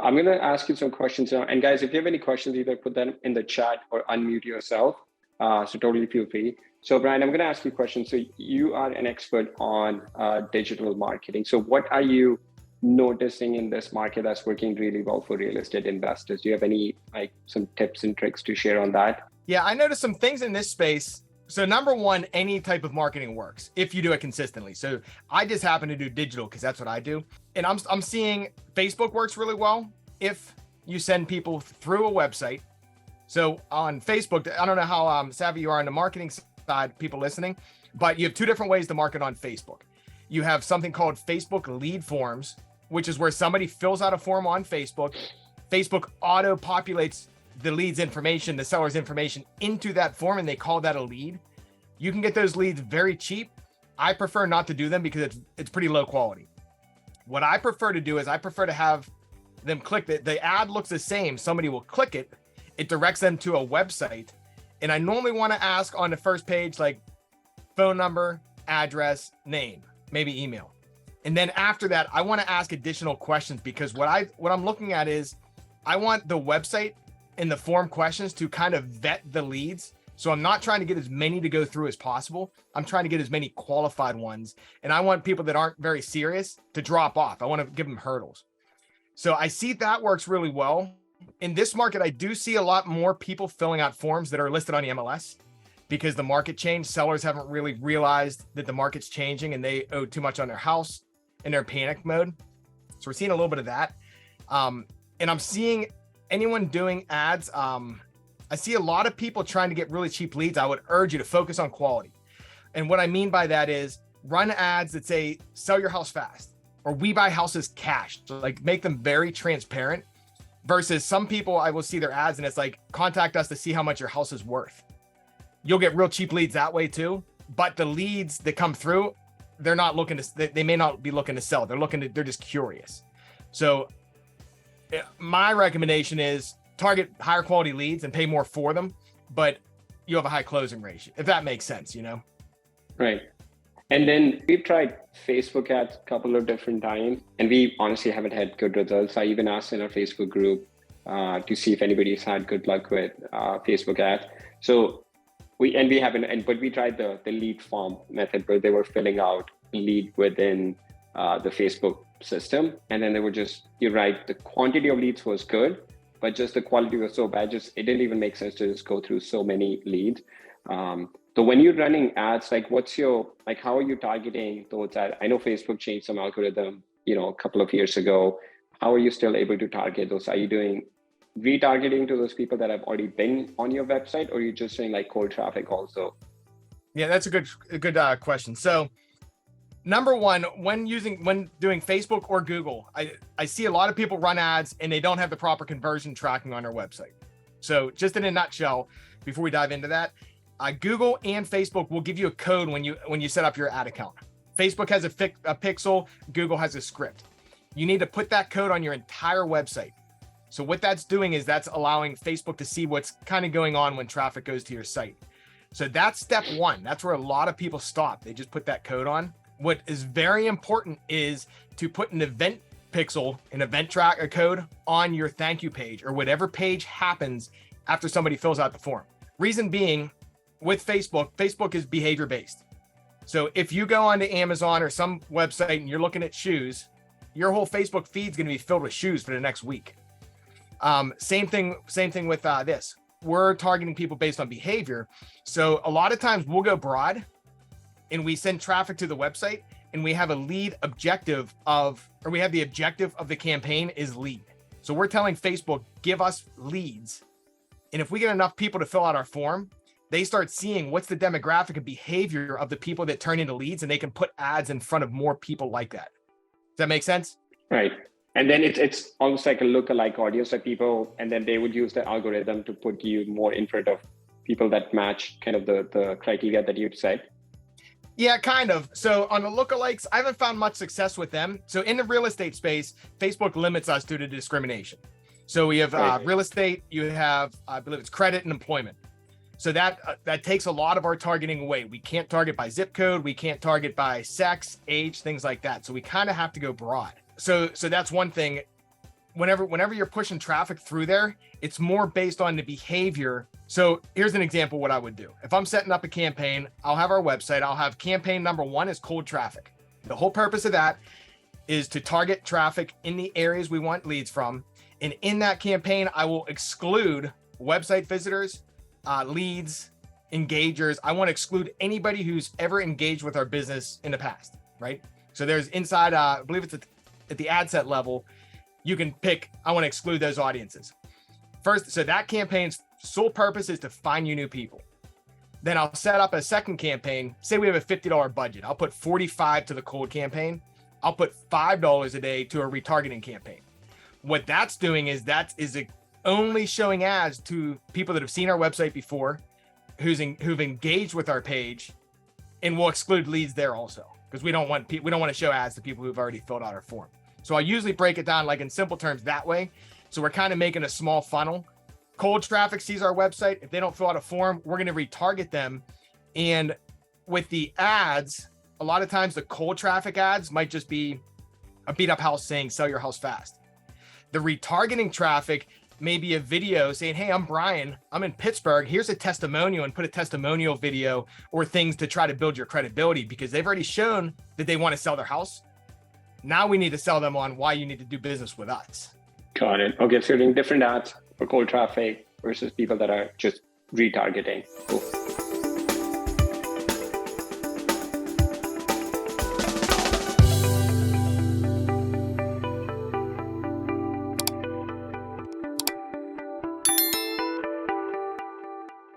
I'm going to ask you some questions now. And guys, if you have any questions, either put them in the chat or unmute yourself. So totally feel free. So Bryan, I'm going to ask you a question. So you are an expert on digital marketing. So what are you noticing in this market that's working really well for real estate investors? Do you have any some tips and tricks to share on that? Yeah, I noticed some things in this space. So number one, any type of marketing works if you do it consistently. So I just happen to do digital because that's what I do. And I'm seeing Facebook works really well if you send people through a website. So on Facebook, I don't know how savvy you are on the marketing side, people listening, but you have two different ways to market on Facebook. You have something called Facebook lead forms, which is where somebody fills out a form on Facebook. Facebook auto populates the lead's information, the seller's information into that form, and they call that a lead. You can get those leads very cheap. I prefer not to do them because it's pretty low quality. What I prefer to do is I prefer to have them click it. The ad looks the same. Somebody will click it. It directs them to a website. And I normally want to ask on the first page, like phone number, address, name, maybe email. And then after that, I want to ask additional questions because what I'm looking at is I want the website and the form questions to kind of vet the leads. So I'm not trying to get as many to go through as possible. I'm trying to get as many qualified ones. And I want people that aren't very serious to drop off. I want to give them hurdles. So I see that works really well. In this market, I do see a lot more people filling out forms that are listed on the MLS because the market changed. Sellers haven't really realized that the market's changing and they owe too much on their house and they're panic mode. So we're seeing a little bit of that. And I'm seeing anyone doing ads. I see a lot of people trying to get really cheap leads. I would urge you to focus on quality. And what I mean by that is run ads that say, sell your house fast, or we buy houses cash. So like make them very transparent versus some people I will see their ads and it's like, contact us to see how much your house is worth. You'll get real cheap leads that way too. But the leads that come through, they're not looking to, they may not be looking to sell. They're just curious. So my recommendation is target higher quality leads and pay more for them, but you have a high closing ratio, if that makes sense, you know? Right. And then we've tried Facebook ads a couple of different times, and we honestly haven't had good results. I even asked in our Facebook group to see if anybody's had good luck with Facebook ads. So we tried the lead form method where they were filling out lead within the Facebook system. And then they were you're right, the quantity of leads was good, but just the quality was so bad, it didn't even make sense to just go through so many leads. So when you're running ads, how are you targeting those ads? I know Facebook changed some algorithm, a couple of years ago. How are you still able to target those? Are you doing retargeting to those people that have already been on your website, or are you just doing cold traffic also? Yeah, that's a good question. So number one, when doing Facebook or Google, I see a lot of people run ads and they don't have the proper conversion tracking on their website. So just in a nutshell, before we dive into that, Google and Facebook will give you a code when you set up your ad account. Facebook has a pixel, Google has a script. You need to put that code on your entire website. So what that's doing is that's allowing Facebook to see what's kind of going on when traffic goes to your site. So that's step one. That's where a lot of people stop. They just put that code on. What is very important is to put an event pixel, an event tracker code on your thank you page or whatever page happens after somebody fills out the form. Reason being, with Facebook is behavior based. So if you go onto Amazon or some website and you're looking at shoes, your whole Facebook feed is going to be filled with shoes for the next week. Same thing with this. We're targeting people based on behavior. So a lot of times we'll go broad and we send traffic to the website and we have a lead objective we have the objective of the campaign is lead. So we're telling Facebook, give us leads. And if we get enough people to fill out our form, they start seeing what's the demographic and behavior of the people that turn into leads, and they can put ads in front of more people like that. Does that make sense? Right. And then it's almost like a lookalike audience of people, and then they would use the algorithm to put you more in front of people that match kind of the criteria that you'd said. Yeah, kind of. So on the lookalikes, I haven't found much success with them. So in the real estate space, Facebook limits us due to discrimination. So we have real estate, you have, I believe it's credit and employment. So that takes a lot of our targeting away. We can't target by zip code. We can't target by sex, age, things like that. So we kind of have to go broad. So that's one thing. whenever you're pushing traffic through there, it's more based on the behavior. So here's an example what I would do. If I'm setting up a campaign, I'll have our website. I'll have campaign number 1 is cold traffic. The whole purpose of that is to target traffic in the areas we want leads from. And in that campaign, I will exclude website visitors, leads, engagers. I want to exclude anybody who's ever engaged with our business in the past, right? So there's inside, I believe it's at the ad set level, you can pick, I want to exclude those audiences. First, so that campaign's sole purpose is to find you new people. Then I'll set up a second campaign. Say we have a $50 budget. I'll put $45 to the cold campaign. I'll put $5 a day to a retargeting campaign. What that's doing is only showing ads to people that have seen our website before, who've engaged with our page, and we'll exclude leads there also because we don't want to show ads to people who've already filled out our form. So I usually break it down like in simple terms that way. So we're kind of making a small funnel. Cold traffic sees our website. If they don't fill out a form, we're going to retarget them. And with the ads, a lot of times the cold traffic ads might just be a beat up house saying, sell your house fast. The retargeting traffic may be a video saying, hey, I'm Bryan. I'm in Pittsburgh. Here's a testimonial, and put a testimonial video or things to try to build your credibility because they've already shown that they want to sell their house. Now we need to sell them on why you need to do business with us. Got it. Okay, so you're doing different ads for cold traffic versus people that are just retargeting. Cool.